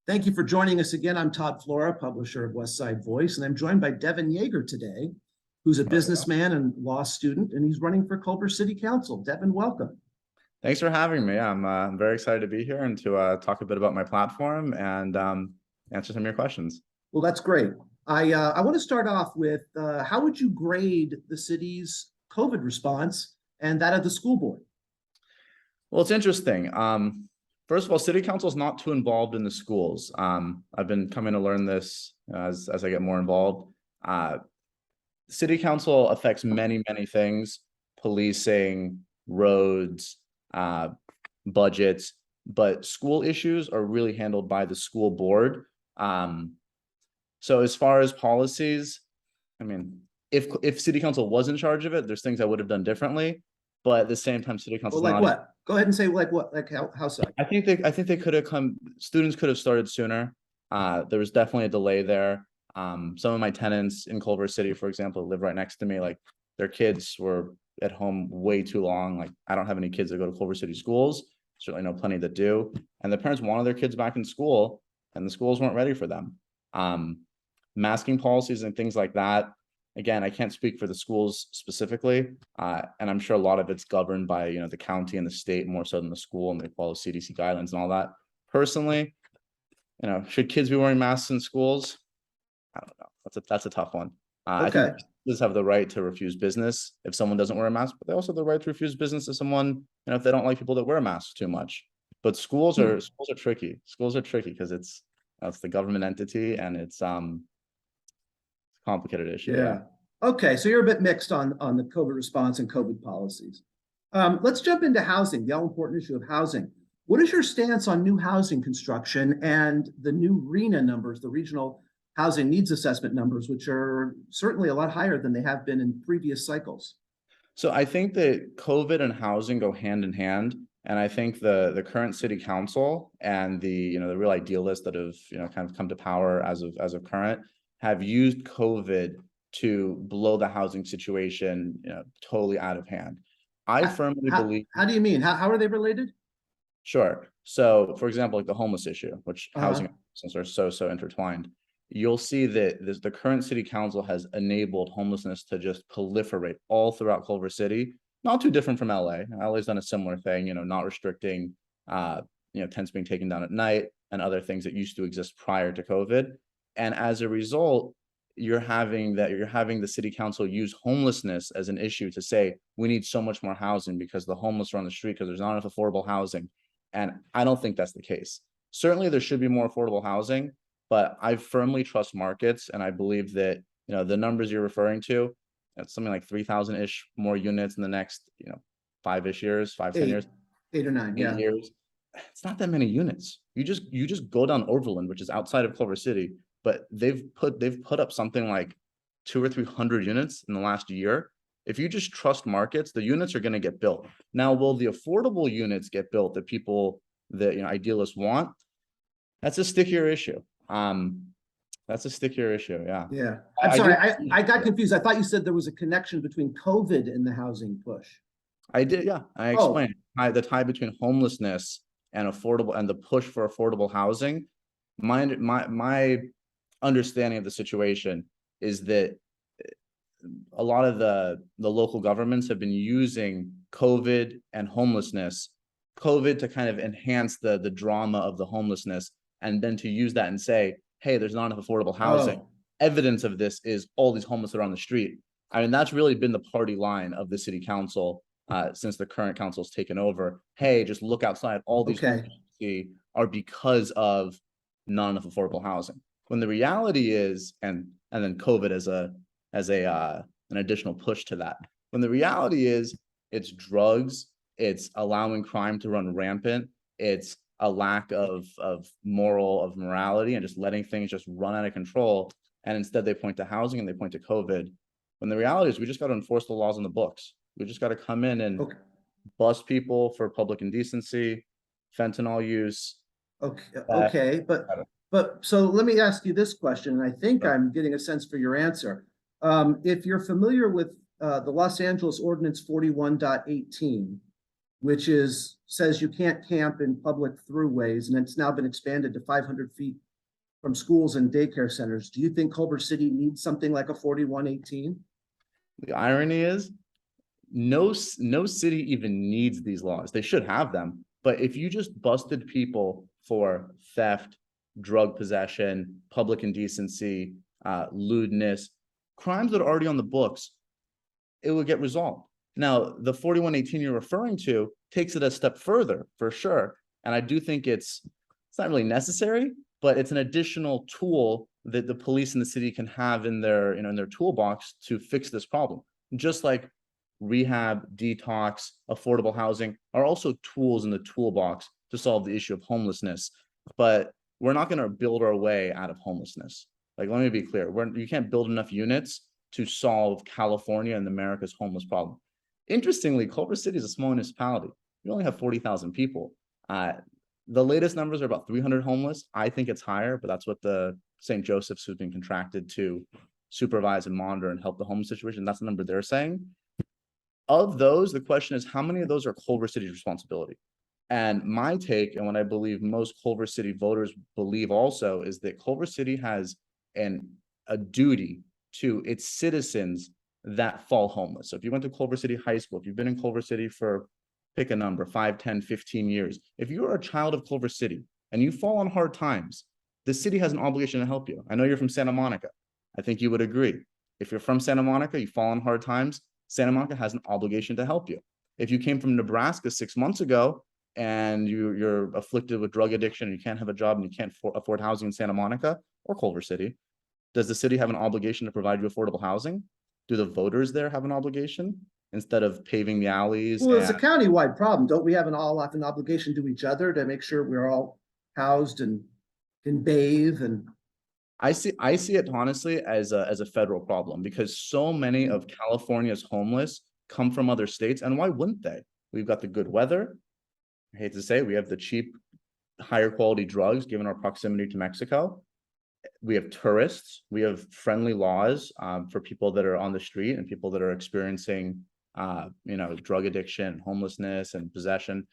Thank you for joining us again. I'm Todd Flora, publisher of Westside Voice, and I'm joined by Devin Yaeger today, who's a businessman and law student, and he's running for Culver City Council. Devin, welcome. Thanks for having me. I'm very excited to be here and to talk a bit about my platform and answer some of your questions. Well, that's great. I want to start off with how would you grade the city's COVID response and that of the school board? Well, it's interesting. First of all, city council is not too involved in the schools. I've been coming to learn this as I get more involved. City council affects many things: policing, roads, budgets, but school issues are really handled by the school board. So as far as policies, I mean, if city council was in charge of it, there's things I would have done differently. But at the same time, city council. Well, like what? Go ahead and say like what? Like how so? I think they could have come. Students could have started sooner. There was definitely a delay there. Some of my tenants in Culver City, for example, live right next to me. Like their kids were at home way too long. Like I don't have any kids that go to Culver City schools. Certainly know plenty that do. And the parents wanted their kids back in school, and the schools weren't ready for them. Masking policies and things like that. Again, I can't speak for the schools specifically, and I'm sure a lot of it's governed by the county and the state more so than the school, and they follow CDC guidelines and all that. Personally, should kids be wearing masks in schools? I don't know. That's a tough one. I think kids have the right to refuse business if someone doesn't wear a mask, but they also have the right to refuse business to someone if they don't like people that wear masks too much. But schools are tricky. Schools are tricky because it's the government entity and it's complicated issue. Yeah. Okay, so you're a bit mixed on the COVID response and COVID policies. Let's jump into housing, the all important issue of housing. What is your stance on new housing construction and the new RHNA numbers, the Regional Housing Needs Assessment numbers, which are certainly a lot higher than they have been in previous cycles? So I think that COVID and housing go hand in hand. And I think the current city council and the real idealists that have kind of come to power as of current have used COVID to blow the housing situation totally out of hand. I firmly believe. How do you mean? How are they related? Sure. So, for example, like the homeless issue, which housing and homelessness are so intertwined. You'll see that the current city council has enabled homelessness to just proliferate all throughout Culver City. Not too different from LA. LA's done a similar thing, not restricting, tents being taken down at night and other things that used to exist prior to COVID. And as a result, you're having the city council use homelessness as an issue to say we need so much more housing because the homeless are on the street because there's not enough affordable housing. And I don't think that's the case. Certainly there should be more affordable housing, but I firmly trust markets, and I believe that the numbers you're referring to, it's something like 3,000-ish more units in the next 5-ish years, 10 years, 8 or 9 years. It's not that many units. You just go down Overland, which is outside of Culver City, but they've put up something like 200 or 300 units in the last year. If you just trust markets, the units are going to get built. Now, will the affordable units get built that people that idealists want? That's a stickier issue. That's a stickier issue. Yeah. Yeah. I'm sorry. I got confused. I thought you said there was a connection between COVID and the housing push. I did. Yeah. I explained the tie between homelessness and affordable and the push for affordable housing. My understanding of the situation is that a lot of the local governments have been using COVID and homelessness, COVID to kind of enhance the drama of the homelessness, and then to use that and say, hey, there's not enough affordable housing. Evidence of this is all these homeless that are on the street. I mean, that's really been the party line of the city council since the current council's taken over. Hey, just look outside. All these homeless you see are because of not enough affordable housing. When the reality is, and then COVID as an additional push to that. When the reality is, it's drugs, it's allowing crime to run rampant, it's a lack of morality and just letting things just run out of control. And instead they point to housing and they point to COVID. When the reality is we just got to enforce the laws in the books. We just got to come in and bust people for public indecency, fentanyl use. But so let me ask you this question, and I think I'm getting a sense for your answer. If you're familiar with the Los Angeles Ordinance 41.18, which says you can't camp in public throughways, and it's now been expanded to 500 feet from schools and daycare centers. Do you think Culver City needs something like a 4118? The irony is, no city even needs these laws. They should have them. But if you just busted people for theft, drug possession, public indecency, lewdness, crimes that are already on the books, it would get resolved. Now, the 4118 you're referring to takes it a step further, for sure. And I do think it's not really necessary, but it's an additional tool that the police in the city can have in their, in their toolbox to fix this problem. Just like rehab, detox, affordable housing are also tools in the toolbox to solve the issue of homelessness. But we're not going to build our way out of homelessness. Like, let me be clear. You can't build enough units to solve California and America's homeless problem. Interestingly, Culver City is a small municipality. We only have 40,000 people. The latest numbers are about 300 homeless. I think it's higher, but that's what the St. Joseph's, who's been contracted to supervise and monitor and help the homeless situation, that's the number they're saying. Of those, the question is, how many of those are Culver City's responsibility? And my take, and what I believe most Culver City voters believe also, is that Culver City has a duty to its citizens that fall homeless. So if you went to Culver City High School, if you've been in Culver City for, pick a number, 5, 10, 15 years, if you're a child of Culver City and you fall on hard times, the city has an obligation to help you. I know you're from Santa Monica. I think you would agree. If you're from Santa Monica, you fall on hard times, Santa Monica has an obligation to help you. If you came from Nebraska 6 months ago and you're afflicted with drug addiction, and you can't have a job and you can't afford housing in Santa Monica or Culver City, does the city have an obligation to provide you affordable housing? Do the voters there have an obligation instead of paving the alleys? Well, it's a countywide problem. Don't we have an obligation to each other to make sure we're all housed and can bathe? And I see it honestly as a federal problem, because so many of California's homeless come from other states, and why wouldn't they? We've got the good weather. I hate to say, we have the cheap, higher quality drugs given our proximity to Mexico. We have tourists. We have friendly laws for people that are on the street and people that are experiencing, drug addiction, homelessness, and possession.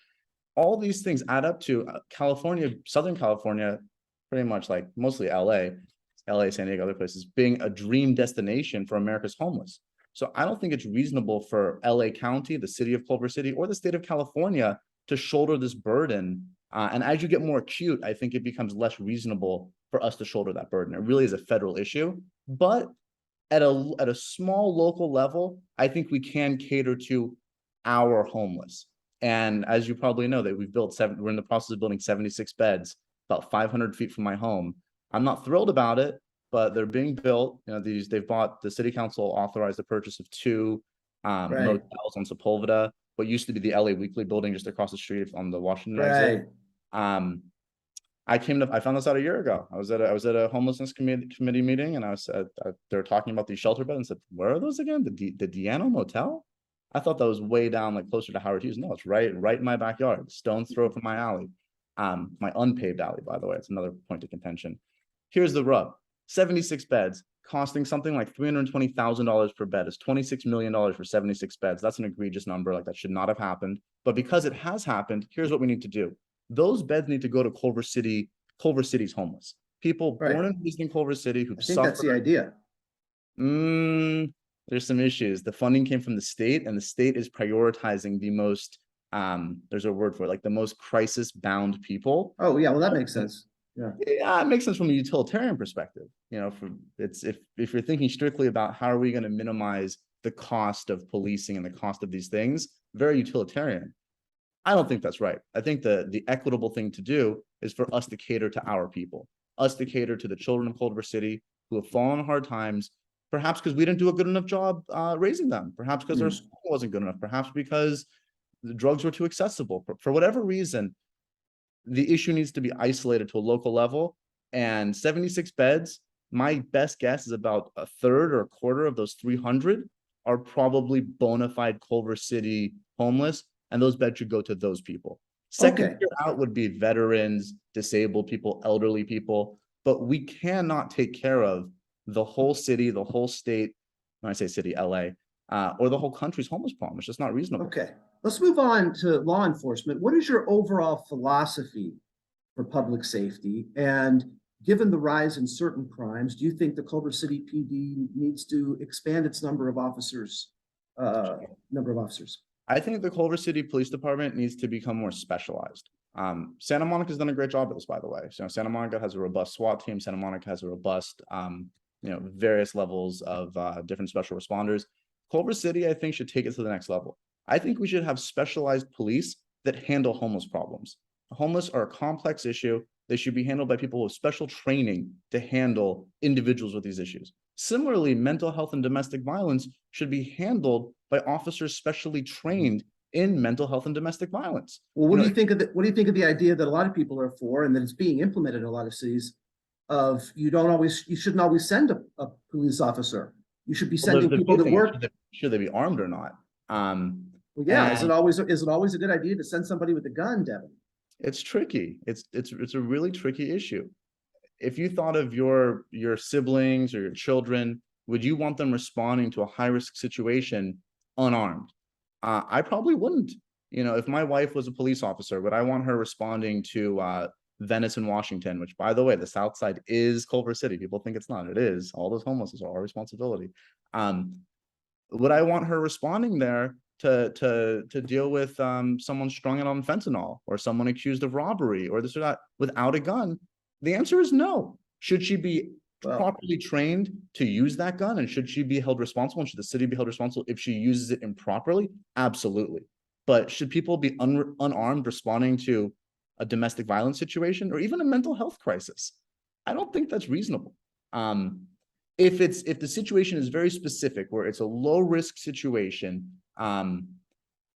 All these things add up to California, Southern California, pretty much like mostly LA, San Diego, other places, being a dream destination for America's homeless. So I don't think it's reasonable for LA County, the city of Culver City, or the state of California to shoulder this burden. And as you get more acute, I think it becomes less reasonable for us to shoulder that burden. It really is a federal issue. But at a small local level, I think we can cater to our homeless. And as you probably know, that we're in the process of building 76 beds, about 500 feet from my home. I'm not thrilled about it, but they're being built. The city council authorized the purchase of 2 motels on Sepulveda, what used to be the LA Weekly building just across the street on the Washington exit. I found this out a year ago. I was at a homelessness committee meeting, and they were talking about these shelter beds, and said, where are those again? The Deano Motel? I thought that was way down, like closer to Howard Hughes. No, it's right in my backyard, stone's throw from my alley. My unpaved alley, by the way. It's another point of contention. Here's the rub: 76 beds, costing something like $320,000 per bed. Is $26 million for 76 beds. That's an egregious number. Like, that should not have happened. But because it has happened, here's what we need to do. Those beds need to go to Culver City's homeless people born and raised in Culver City who've suffered. That's the idea. There's some issues. The funding came from the state, and the state is prioritizing the most, there's a word for it, like the most crisis-bound people. Oh, yeah, well, that makes sense. Yeah, it makes sense from a utilitarian perspective. If you're thinking strictly about how are we going to minimize the cost of policing and the cost of these things, very utilitarian. I don't think that's right. I think the equitable thing to do is for us to cater to our people, us to cater to the children of Culver City who have fallen on hard times, perhaps because we didn't do a good enough job raising them, perhaps because our school wasn't good enough, perhaps because the drugs were too accessible. For whatever reason, the issue needs to be isolated to a local level. And 76 beds, my best guess is about a third or a quarter of those 300 are probably bona fide Culver City homeless, and those beds should go to those people. Second tier out would be veterans, disabled people, elderly people, but we cannot take care of the whole city, the whole state, when I say city, LA, or the whole country's homeless problem. It's just not reasonable. let's move on to law enforcement. What is your overall philosophy for public safety? And given the rise in certain crimes, do you think the Culver City PD needs to expand its number of officers? I think the Culver City Police Department needs to become more specialized. Santa Monica's done a great job of this, by the way. So Santa Monica has a robust SWAT team. Santa Monica has a robust, various levels of different special responders. Culver City, I think, should take it to the next level. I think we should have specialized police that handle homeless problems. Homeless are a complex issue. They should be handled by people with special training to handle individuals with these issues. Similarly, mental health and domestic violence should be handled by officers specially trained in mental health and domestic violence. Well, what do you think of the idea that a lot of people are for, and that it's being implemented in a lot of cities, of you shouldn't always send a police officer. You should be sending people that work. Should they be armed or not? Well, yeah. Is it always a good idea to send somebody with a gun, Devin? It's tricky. It's a really tricky issue. If you thought of your siblings or your children, would you want them responding to a high-risk situation unarmed? I probably wouldn't. If my wife was a police officer, would I want her responding to Venice and Washington, which, by the way, the South Side is Culver City. People think it's not. It is. All those homeless are our responsibility. Would I want her responding there to deal with someone strung out on fentanyl or someone accused of robbery or this or that without a gun? The answer is no. Should she be properly trained to use that gun, and should she be held responsible, and should the city be held responsible if she uses it improperly? Absolutely. But should people be unarmed responding to a domestic violence situation or even a mental health crisis? I don't think that's reasonable. If the situation is very specific, where it's a low risk situation, and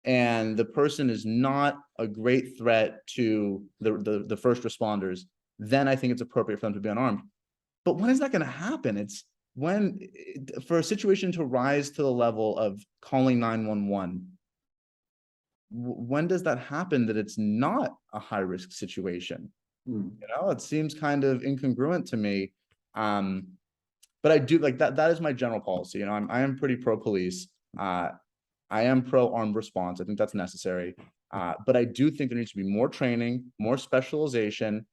the person is not a great threat to the first responders, then I think it's appropriate for them to be unarmed. But when is that going to happen? It's for a situation to rise to the level of calling 911. When does that happen that it's not a high risk situation? It seems kind of incongruent to me. But I do like that. That is my general policy. I am pretty pro police. I am pro armed response. I think that's necessary. But I do think there needs to be more training, more specialization,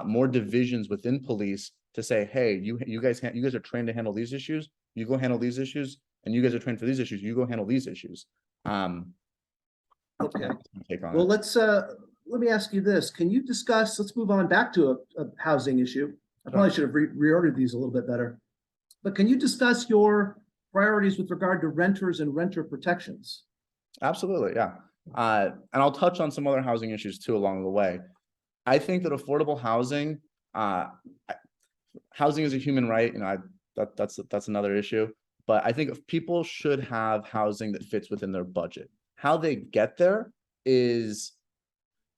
more divisions within police to say, hey, you guys are trained to handle these issues. You go handle these issues, and you guys are trained for these issues. You go handle these issues. Okay. Well, let me ask you this. Can you discuss? Let's move on back to a housing issue. I probably should have reordered these a little bit better. But can you discuss your priorities with regard to renters and renter protections? Absolutely, yeah. And I'll touch on some other housing issues too along the way. I think that affordable housing, housing is a human right. That's another issue. But I think if people should have housing that fits within their budget. How they get there is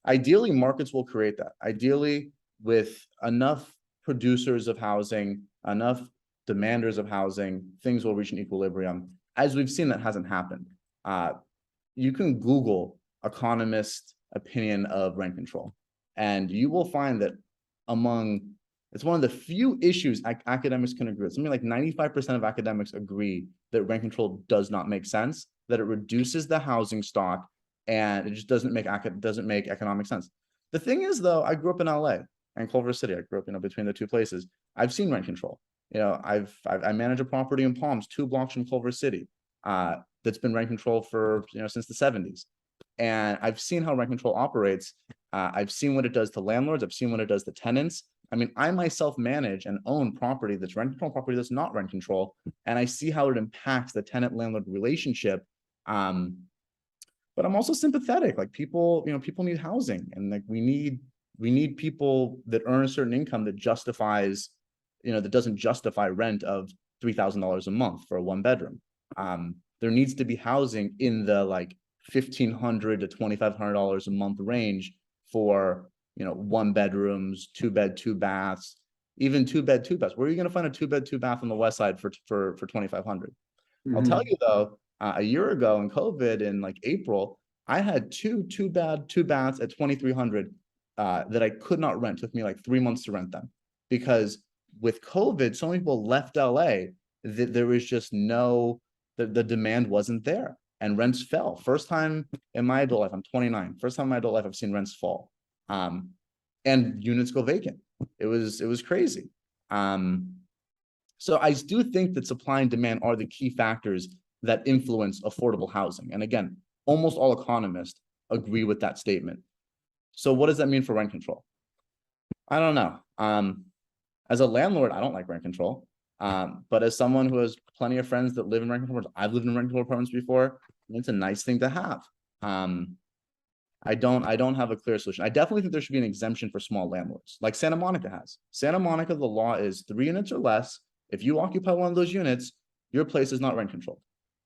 ideally markets will create that. Ideally, with enough producers of housing, enough demanders of housing, things will reach an equilibrium. As we've seen, that hasn't happened. You can Google economist opinion of rent control, and you will find that it's one of the few issues academics can agree with. Something like 95% of academics agree that rent control does not make sense, that it reduces the housing stock, and it just doesn't make economic sense. The thing is, though, I grew up in LA and Culver City. I grew up, between the two places. I've seen rent control. I manage a property in Palms, 2 blocks from Culver City, that's been rent control for since the 70s, and I've seen how rent control operates. I've seen what it does to landlords. I've seen what it does to tenants. I myself manage and own property that's rent control, property that's not rent control, and I see how it impacts the tenant-landlord relationship. But I'm also sympathetic. Like people need housing, and we need people that earn a certain income that justifies, that doesn't justify rent of $3,000 a month for a 1-bedroom. There needs to be housing in the $1,500 to $2,500 a month range for 1-bedrooms, 2-bed, 2 baths, even 2-bed, 2 baths. Where are you going to find a 2-bed, 2 bath on the Westside for $2,500? I'll tell you though, a year ago in COVID in April, I had 2-bed, 2 baths at $2,300 that I could not rent. It took me 3 months to rent them, because with COVID, so many people left LA that there was just the demand wasn't there. and rents fell. First time in my adult life, I'm 29. First time in my adult life I've seen rents fall. And units go vacant. It was crazy. So I do think that supply and demand are the key factors that influence affordable housing. And again, almost all economists agree with that statement. So what does that mean for rent control? I don't know. As a landlord, I don't like rent control. But as someone who has plenty of friends that live in rent control, I've lived in rent control apartments before. It's a nice thing to have. I don't have a clear solution. I definitely think there should be an exemption for small landlords, like Santa Monica has. Santa Monica, the law is 3 units or less. If you occupy one of those units, your place is not rent controlled.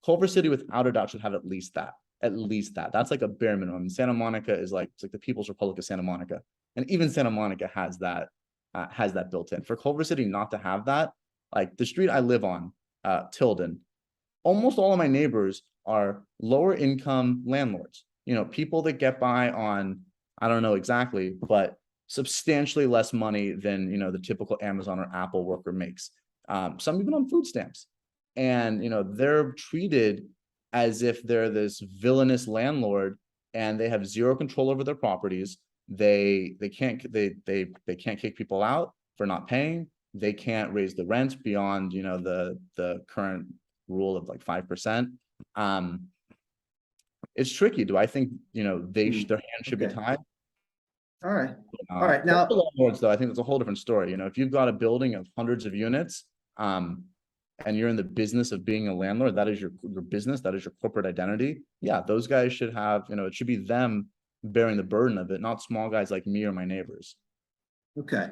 Culver City, without a doubt, should have at least that. At least that. That's like a bare minimum. Santa Monica is like, it's like the People's Republic of Santa Monica, and even Santa Monica has that built in. For Culver City not to have that, like the street I live on, Tilden, almost all of my neighbors are lower income landlords. You know, people that get by on, I don't know exactly, but substantially less money than, you know, the typical Amazon or Apple worker makes. Some even on food stamps. And, you know, they're treated as if they're this villainous landlord and they have zero control over their properties. They can't kick people out for not paying. They can't raise the rent beyond, you know, the current rule of like 5%. It's tricky. Do I think, you know, their hands should be tied? All right. All right. Now, landlords, though, I think it's a whole different story. You know, if you've got a building of hundreds of units, and you're in the business of being a landlord, that is your business, that is your corporate identity. Yeah, those guys should have, you know, it should be them bearing the burden of it, not small guys like me or my neighbors. Okay.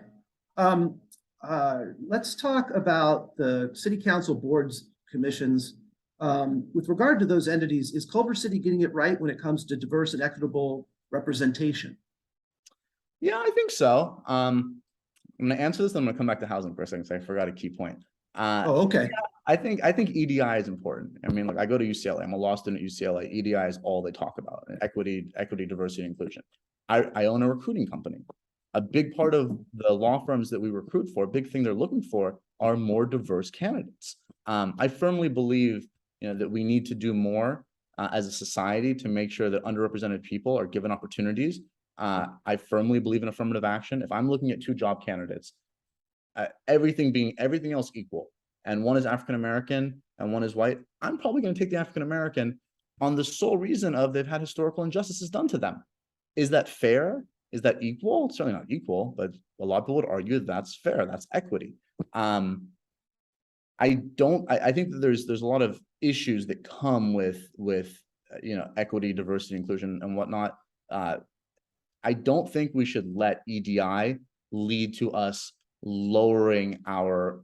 Let's talk about the city council boards, commissions. With regard to those entities, is Culver City getting it right when it comes to diverse and equitable representation? Yeah, I think so. I'm going to answer this, then I'm going to come back to housing for a second, because I forgot a key point. Okay. Yeah, I think EDI is important. I mean, like I go to UCLA, I'm a law student at UCLA. EDI is all they talk about: equity, diversity, and inclusion. I own a recruiting company. A big part of the law firms that we recruit for, a big thing they're looking for are more diverse candidates. I firmly believe, you know, that we need to do more as a society to make sure that underrepresented people are given opportunities. I firmly believe in affirmative action. If I'm looking at 2 job candidates, everything else equal, and one is African American and one is white, I'm probably going to take the African American on the sole reason of they've had historical injustices done to them. Is that fair? Is that equal? It's certainly not equal, but a lot of people would argue that that's fair. That's equity. I think that there's a lot of issues that come with you know, equity, diversity, inclusion, and whatnot. I don't think we should let EDI lead to us lowering our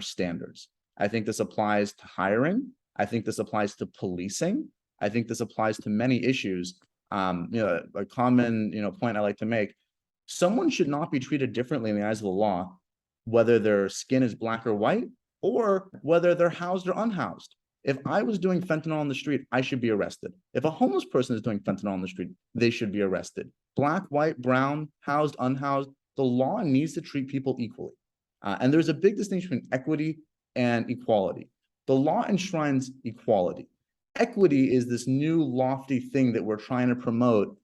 standards. I think this applies to hiring. I think this applies to policing. I think this applies to many issues. You know, a common, you know, point I like to make: someone should not be treated differently in the eyes of the law, whether their skin is black or white, or whether they're housed or unhoused. If I was doing fentanyl on the street, I should be arrested. If a homeless person is doing fentanyl on the street, they should be arrested. Black, white, brown, housed, unhoused, the law needs to treat people equally. And there's a big distinction between equity and equality. The law enshrines equality. Equity is this new lofty thing that we're trying to promote,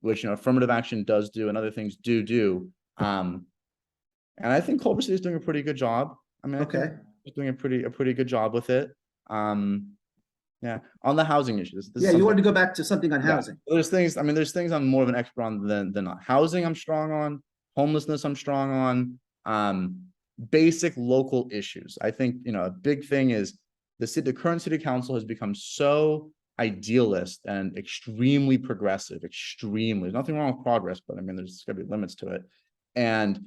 which, you know, affirmative action does do and other things do. And I think Culver City is doing a pretty good job. I mean, I think doing a pretty good job with it. Yeah, on the housing issues. Yeah, you wanted to go back to something on housing. There's things I'm more of an expert on than not. Housing I'm strong on. Homelessness I'm strong on. Basic local issues. I think, you know, a big thing is the current city council has become so idealist and extremely progressive. Extremely. There's nothing wrong with progress, but I mean, there's got to be limits to it. And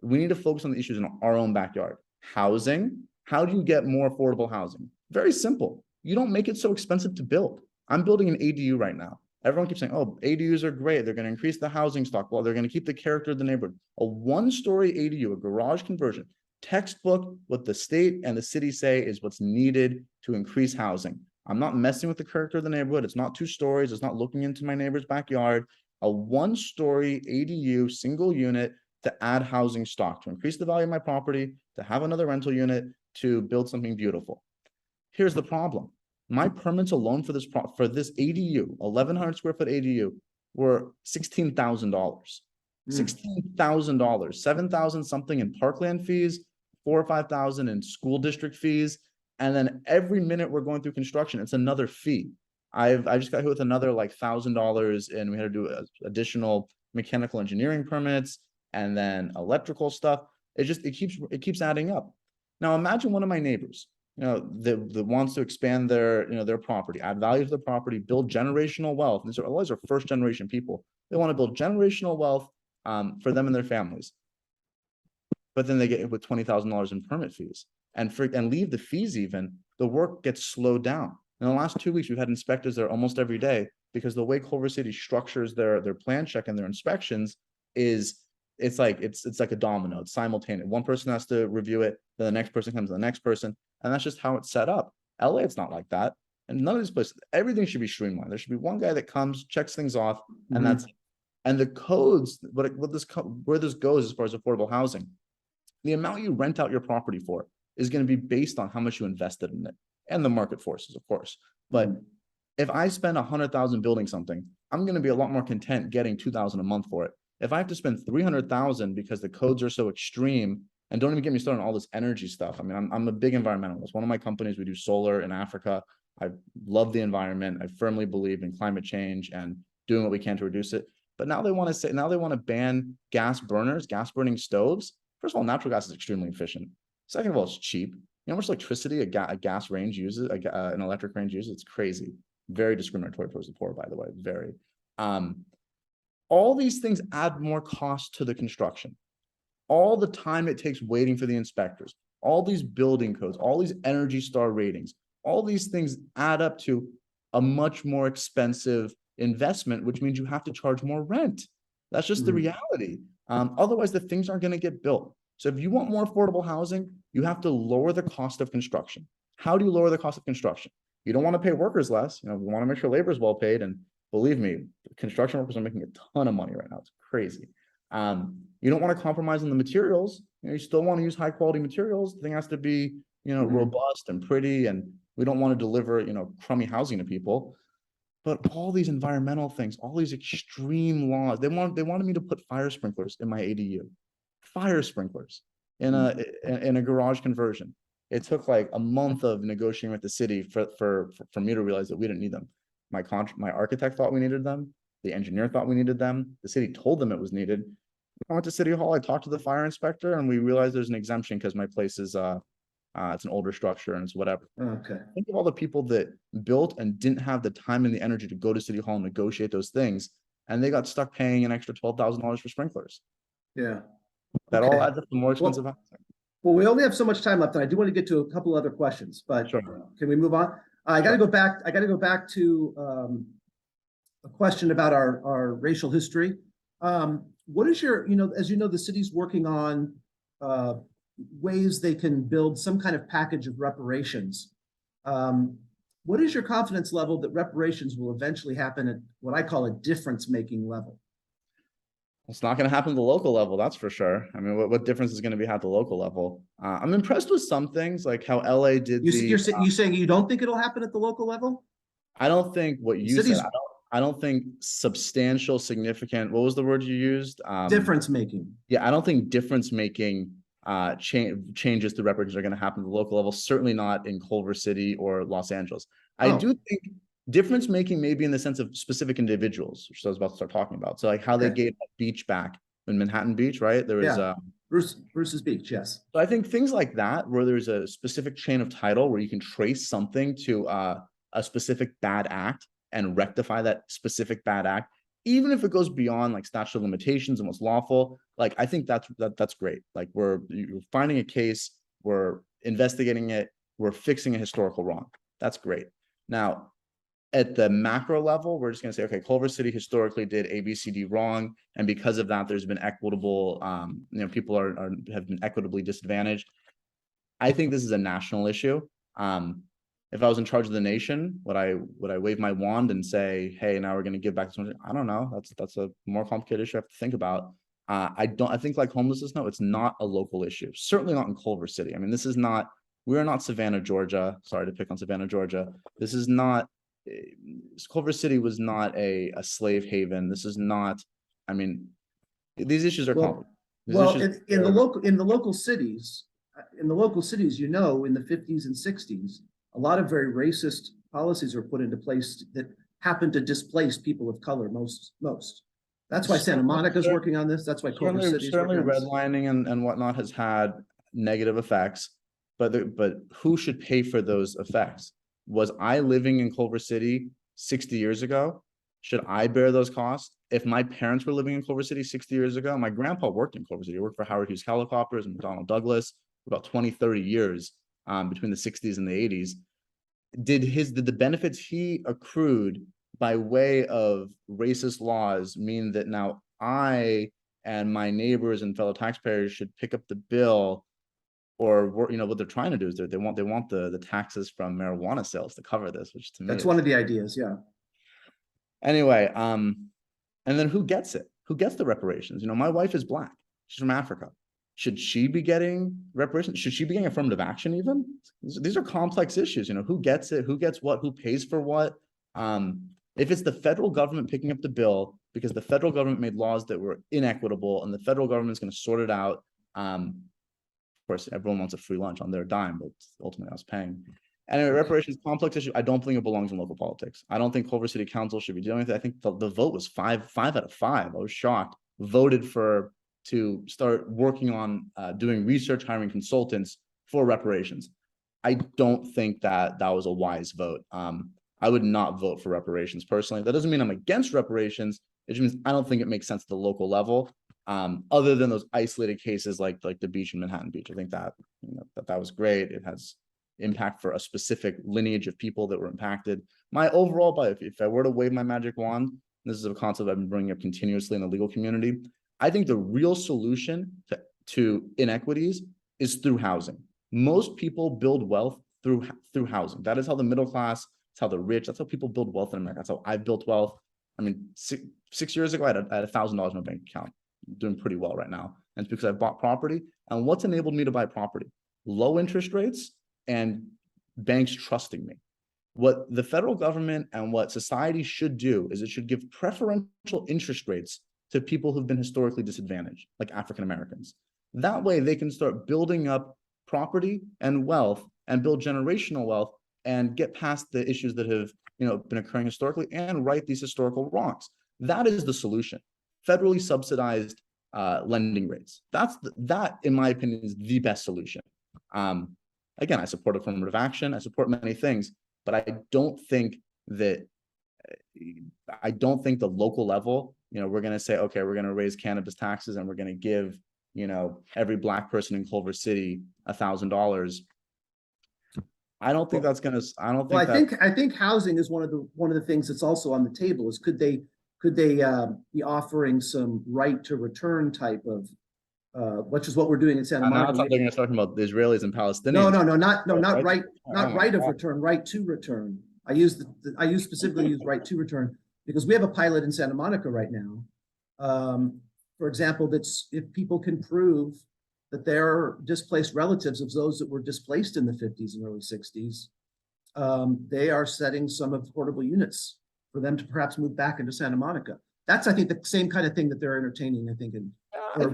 we need to focus on the issues in our own backyard. Housing. How do you get more affordable housing? Very simple. You don't make it so expensive to build. I'm building an ADU right now. Everyone keeps saying, oh, ADUs are great. They're going to increase the housing stock. Well, they're going to keep the character of the neighborhood. A 1-story ADU, a garage conversion, textbook, what the state and the city say is what's needed to increase housing. I'm not messing with the character of the neighborhood. It's not 2 stories. It's not looking into my neighbor's backyard. A 1-story ADU, single unit, to add housing stock, to increase the value of my property, to have another rental unit, to build something beautiful. Here's the problem. My permits alone for this ADU, 1,100 square foot ADU, were $16,000. $16,000, 7,000 something in parkland fees, 4 or 5,000 in school district fees, and then every minute we're going through construction, it's another fee. I just got hit with another like $1,000, and we had to do additional mechanical engineering permits and then electrical stuff. It keeps adding up. Now imagine one of my neighbors, that wants to expand their property, add value to the property, build generational wealth. These are always our first generation people. They want to build generational wealth for them and their families. But then they get hit with $20,000 in permit fees and leave the fees even, the work gets slowed down. In the last 2 weeks, we've had inspectors there almost every day because the way Culver City structures their plan check and their inspections is it's like a domino. It's simultaneous. One person has to review it, then the next person comes to the next person, and that's just how it's set up. LA, it's not like that. And none of these places, everything should be streamlined. There should be one guy that comes, checks things off, and that's it. And the codes, where this goes as far as affordable housing, the amount you rent out your property for is going to be based on how much you invested in it and the market forces, of course. But if I spend 100,000 building something, I'm going to be a lot more content getting 2,000 a month for it. If I have to spend 300,000 because the codes are so extreme, and don't even get me started on all this energy stuff. I mean, I'm a big environmentalist. One of my companies, we do solar in Africa. I love the environment. I firmly believe in climate change and doing what we can to reduce it. But now they want to ban gas burners, gas burning stoves. First of all, natural gas is extremely efficient. Second of all, it's cheap. You know how much electricity a gas range uses, an electric range uses? It's crazy. Very discriminatory towards the poor, by the way. Very. All these things add more cost to the construction. All the time it takes waiting for the inspectors, all these building codes, all these Energy Star ratings, all these things add up to a much more expensive investment, which means you have to charge more rent. That's just the reality. Otherwise, the things aren't going to get built. So if you want more affordable housing, you have to lower the cost of construction. How do you lower the cost of construction? You don't want to pay workers less. We want to make sure labor is well paid. And believe me, construction workers are making a ton of money right now. It's crazy. You don't want to compromise on the materials. You still want to use high quality materials. The thing has to be, robust and pretty, and we don't want to deliver, crummy housing to people. But all these environmental things, all these extreme laws, they wanted me to put fire sprinklers in my ADU, fire sprinklers in a garage conversion. It took like a month of negotiating with the city for me to realize that we didn't need them. My architect thought we needed them. The engineer thought we needed them. The city told them it was needed. I went to City Hall. I talked to the fire inspector, and we realized there's an exemption because my place is it's an older structure and it's whatever. Okay. Think of all the people that built and didn't have the time and the energy to go to City Hall and negotiate those things, and they got stuck paying an extra $12,000 for sprinklers. Yeah. That all adds up to more expensive housing. Well, we only have so much time left, and I do want to get to a couple other questions, but Sure. Can we move on? I got to go back to a question about our racial history. What is your, as you know, the city's working on ways they can build some kind of package of reparations. What is your confidence level that reparations will eventually happen at what I call a difference-making level? It's not going to happen at the local level, that's for sure. I mean, what difference is going to be at the local level? I'm impressed with some things, like how LA did. You're saying you don't think it'll happen at the local level? I don't think what you said. I don't think substantial, significant. What was the word you used? Difference making. Yeah, I don't think difference making changes to reparations are going to happen at the local level. Certainly not in Culver City or Los Angeles. I do think difference making maybe in the sense of specific individuals, which I was about to start talking about. So like how they gave that beach back in Manhattan Beach, right? There was Bruce's Beach, yes. So I think things like that, where there's a specific chain of title where you can trace something to a specific bad act and rectify that specific bad act, even if it goes beyond like statute of limitations and what's lawful. Like I think that's great. Like you're finding a case, we're investigating it, we're fixing a historical wrong. That's great. Now, at the macro level, we're just going to say, okay, Culver City historically did A, B, C, D wrong, and because of that, there's been equitable, people have been equitably disadvantaged. I think this is a national issue. If I was in charge of the nation, would I wave my wand and say, hey, now we're going to give back to I don't know. That's a more complicated issue I have to think about. I think like homelessness, no, it's not a local issue. Certainly not in Culver City. I mean, this is not, We are not Savannah, Georgia. Sorry to pick on Savannah, Georgia. This is not, Culver City was not a slave haven. This is not, I mean, these issues are complicated. In the local cities, in the 50s and 60s, a lot of very racist policies were put into place that happened to displace people of color most. That's why Santa Monica's working on this. That's why Culver City is working on this. Redlining and whatnot has had negative effects, but who should pay for those effects? Was I living in Culver City 60 years ago? Should I bear those costs? If my parents were living in Culver City 60 years ago, my grandpa worked in Culver City. He worked for Howard Hughes Helicopters and McDonnell Douglas for about 20, 30 years between the 60s and the 80s. Did the benefits he accrued by way of racist laws mean that now I and my neighbors and fellow taxpayers should pick up the bill? Or what they're trying to do is they want the taxes from marijuana sales to cover this, which to me that's one of the ideas. Yeah. Anyway, and then who gets it? Who gets the reparations? My wife is Black. She's from Africa. Should she be getting reparations? Should she be getting affirmative action even? These are complex issues. Who gets it? Who gets what? Who pays for what? If it's the federal government picking up the bill because the federal government made laws that were inequitable and the federal government's going to sort it out, of course, everyone wants a free lunch on their dime, but ultimately I was paying. And reparations, complex issue. I don't think it belongs in local politics. I don't think Culver City Council should be dealing with it. I think the vote was five out of 5. I was shocked. Voted to start working on doing research, hiring consultants for reparations. I don't think that was a wise vote. I would not vote for reparations personally. That doesn't mean I'm against reparations. It just means I don't think it makes sense at the local level. Other than those isolated cases like the beach in Manhattan Beach. I think that that was great. It has impact for a specific lineage of people that were impacted. My overall, but if I were to wave my magic wand, this is a concept I've been bringing up continuously in the legal community. I think the real solution to inequities is through housing. Most people build wealth through housing. That is how the middle class, that's how the rich, that's how people build wealth in America. That's how I've built wealth. I mean, six years ago, I had $1,000 in my bank account. I'm doing pretty well right now. And it's because I bought property. And what's enabled me to buy property? Low interest rates and banks trusting me. What the federal government and what society should do is it should give preferential interest rates to people who've been historically disadvantaged, like African Americans. That way they can start building up property and wealth and build generational wealth and get past the issues that have been occurring historically and right these historical wrongs. That is the solution. Federally subsidized lending rates. That, in my opinion, is the best solution. Again, I support affirmative action. I support many things, but I don't think the local level, we're going to say, okay, we're going to raise cannabis taxes and we're going to give, every Black person in Culver City $1,000. I don't think that's going to, I think housing is one of the things that's also on the table is could they be offering some right to return type of, which is what we're doing in Santa Monica. They're going to start talking about the Israelis and Palestinians. Not right of return, right to return. I specifically use right to return because we have a pilot in Santa Monica right now. For example, that's if people can prove that they're displaced relatives of those that were displaced in the 50s and early 60s, they are setting some affordable units for them to perhaps move back into Santa Monica. That's, I think, the same kind of thing that they're entertaining, I think,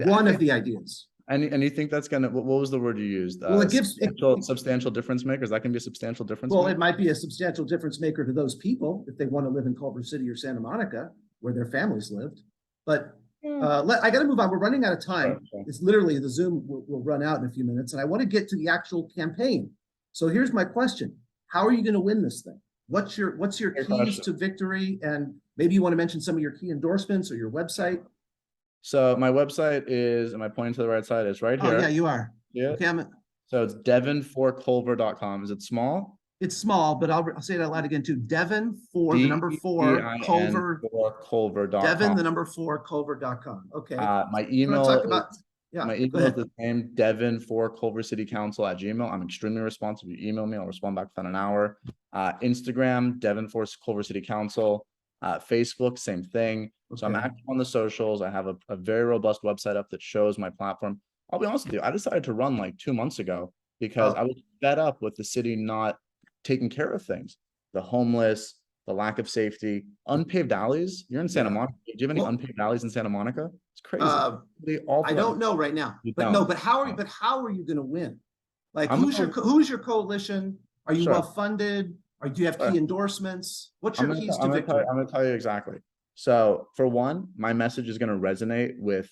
one of the ideas. And you think that's gonna, what was the word you used? Well, it gives substantial difference makers. That can be a substantial difference. Well, it might be a substantial difference maker to those people if they want to live in Culver City or Santa Monica, where their families lived. But I got to move on. We're running out of time. Sure. It's literally the Zoom will run out in a few minutes, and I want to get to the actual campaign. So here's my question: how are you going to win this thing? What's your keys to victory? And maybe you want to mention some of your key endorsements or your website. So my website is, am I pointing to the right side? It's right here. Oh yeah, you are. Yeah. Okay, so it's devin4culver.com. Is it small? It's small, but I'll say it out loud again too. Devin for the number 4 Culver. Culver.com. Devin the number 4 Culver.com. Okay. My email. My email is the same. Devin4culvercitycouncil@gmail. I'm extremely responsive. You email me, I'll respond back within an hour. Instagram, Devin4culvercitycouncil. Facebook, same thing. Okay. So I'm active on the socials. I have a very robust website up that shows my platform. I'll be honest with you, I decided to run like 2 months ago because I was fed up with the city not taking care of things. The homeless, the lack of safety, unpaved alleys. You're in Santa Monica. Do you have any unpaved alleys in Santa Monica? It's crazy. I don't know right now, but no, but how are you going to win? Like, who's your coalition? Are you well funded? Or do you have key endorsements? What's your keys to victory? I'm going to tell you exactly. So for one, my message is going to resonate with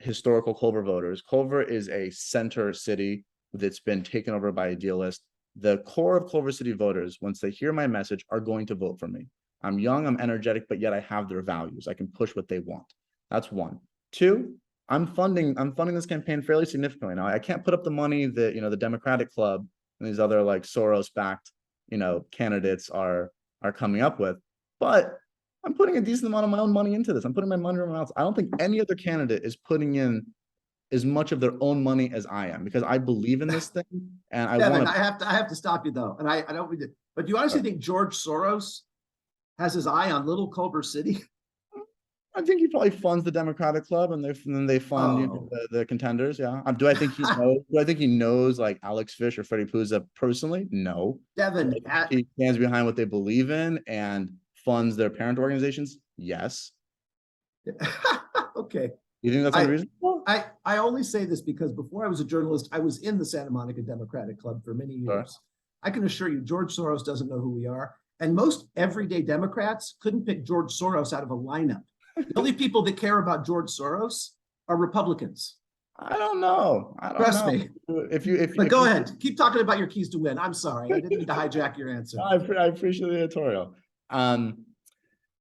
historical Culver voters. Culver is a center city that's been taken over by idealists. The core of Culver City voters, once they hear my message, are going to vote for me. I'm young, I'm energetic, but yet I have their values. I can push what they want. That's one. Two, I'm funding this campaign fairly significantly. Now, I can't put up the money that, the Democratic Club and these other like Soros-backed, candidates are coming up with, but I'm putting a decent amount of my own money into this. I'm putting my money where my mouth. I don't think any other candidate is putting in as much of their own money as I am, because I believe in this thing, and I want to. I have to stop you though, and I don't mean to, but do you honestly think George Soros has his eye on little Culver City? I think he probably funds the Democratic Club, and then they fund the contenders. Yeah. Do I think he knows? Do I think he knows like Alex Fish or Freddie Puzza personally? No. Devin, he stands behind what they believe in and funds their parent organizations. Yes. Okay. You think that's unreasonable? I only say this because before I was a journalist, I was in the Santa Monica Democratic Club for many years. Sure. I can assure you, George Soros doesn't know who we are, and most everyday Democrats couldn't pick George Soros out of a lineup. The only people that care about George Soros are Republicans. I don't know. Trust me. But go ahead. Keep talking about your keys to win. I'm sorry. I didn't mean to hijack your answer. I appreciate the editorial.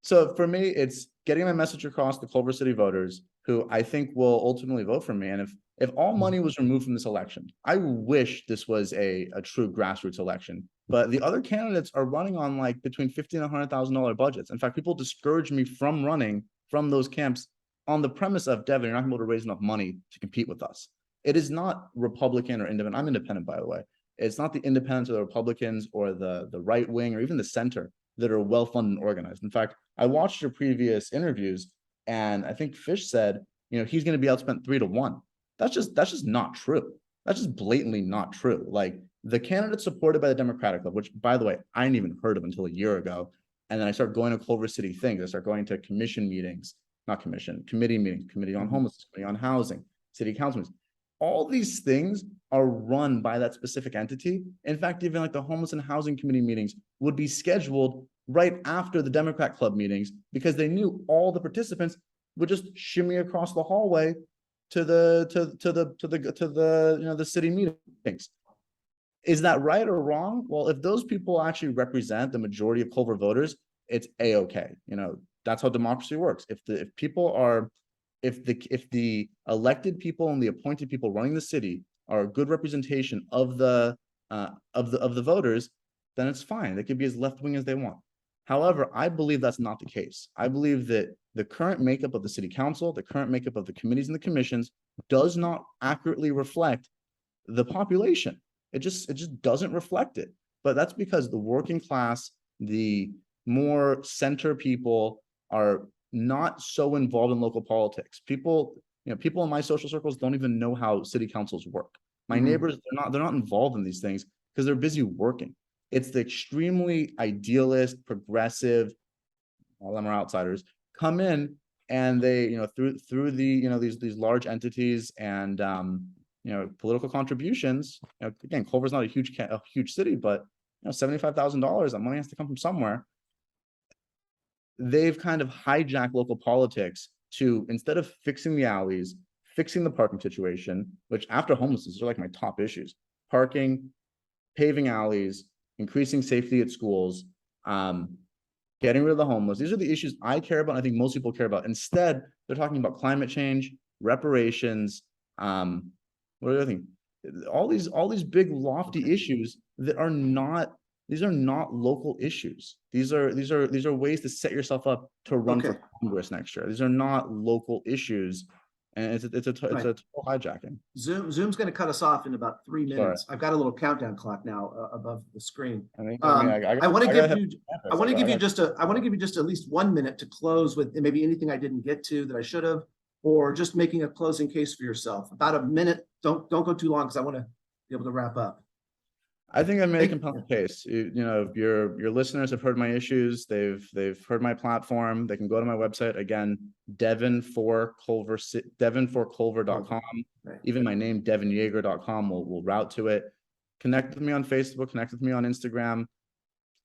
So for me, it's getting my message across to Culver City voters, who I think will ultimately vote for me. And if all money was removed from this election, I wish this was a true grassroots election. But the other candidates are running on like between $50,000 and $100,000 budgets. In fact, people discourage me from running from those camps on the premise of, Devin, you're not going to be able to raise enough money to compete with us. It is not Republican or independent. I'm independent, by the way. It's not the independents or the Republicans or the right wing or even the center that are well-funded and organized. In fact, I watched your previous interviews, and I think Fish said, he's going to be outspent 3-1. That's just not true. That's just blatantly not true. Like, the candidates supported by the Democratic Club, which, by the way, I hadn't even heard of until a year ago. And then I started going to Culver City things. I started going to committee meetings, committee on homelessness, committee on housing, city council meetings. All these things are run by that specific entity. In fact, even like the homeless and housing committee meetings would be scheduled right after the Democrat Club meetings, because they knew all the participants would just shimmy across the hallway to the city meetings. Is that right or wrong? Well, if those people actually represent the majority of Culver voters, it's a-okay. That's how democracy works. If the elected people and the appointed people running the city are a good representation of the voters, then it's fine. They can be as left-wing as they want. However, I believe that's not the case. I believe that the current makeup of the city council, the current makeup of the committees and the commissions does not accurately reflect the population. It just doesn't reflect it. But that's because the working class, the more center people are not so involved in local politics. People in my social circles don't even know how city councils work. My neighbors, they're not involved in these things because they're busy working. It's the extremely idealist, progressive, all of them are outsiders, come in and they, through the, these large entities and political contributions. Again, Culver's not a huge city, but $75,000, that money has to come from somewhere. They've kind of hijacked local politics to, instead of fixing the alleys, fixing the parking situation, which after homelessness are like my top issues: parking, paving alleys, increasing safety at schools, getting rid of the homeless. These are the issues I care about, and I think most people care about. Instead, they're talking about climate change, reparations, what are the other things? All these big lofty issues that are not. These are not local issues. These are ways to set yourself up to run for Congress next year. These are not local issues, and it's a total hijacking. Zoom's going to cut us off in about 3 minutes. Sorry. I've got a little countdown clock now above the screen. I want to give you just at least 1 minute to close with maybe anything I didn't get to that I should have, or just making a closing case for yourself. About a minute. Don't go too long because I want to be able to wrap up. I think I made a Thank- compelling case. You know, your listeners have heard my issues. They've heard my platform. They can go to my website again, Devin for Culver, devinforculver.com. Right. Even my name, devinyaeger.com will route to it. Connect with me on Facebook, connect with me on Instagram.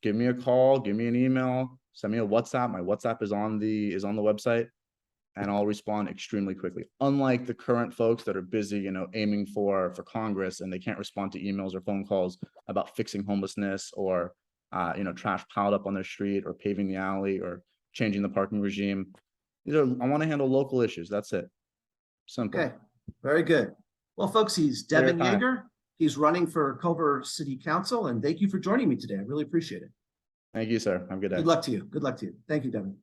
Give me a call, give me an email, send me a WhatsApp. My WhatsApp is on the website, and I'll respond extremely quickly. Unlike the current folks that are busy, you know, aiming for Congress, and they can't respond to emails or phone calls about fixing homelessness or you know, trash piled up on their street or paving the alley or changing the parking regime. I want to handle local issues. That's it. Simple. Okay, very good. Well, folks, he's Devin Yaeger. He's running for Culver City Council, and thank you for joining me today. I really appreciate it. Thank you, sir. Have a good day. Good luck to you. Good luck to you. Thank you, Devin.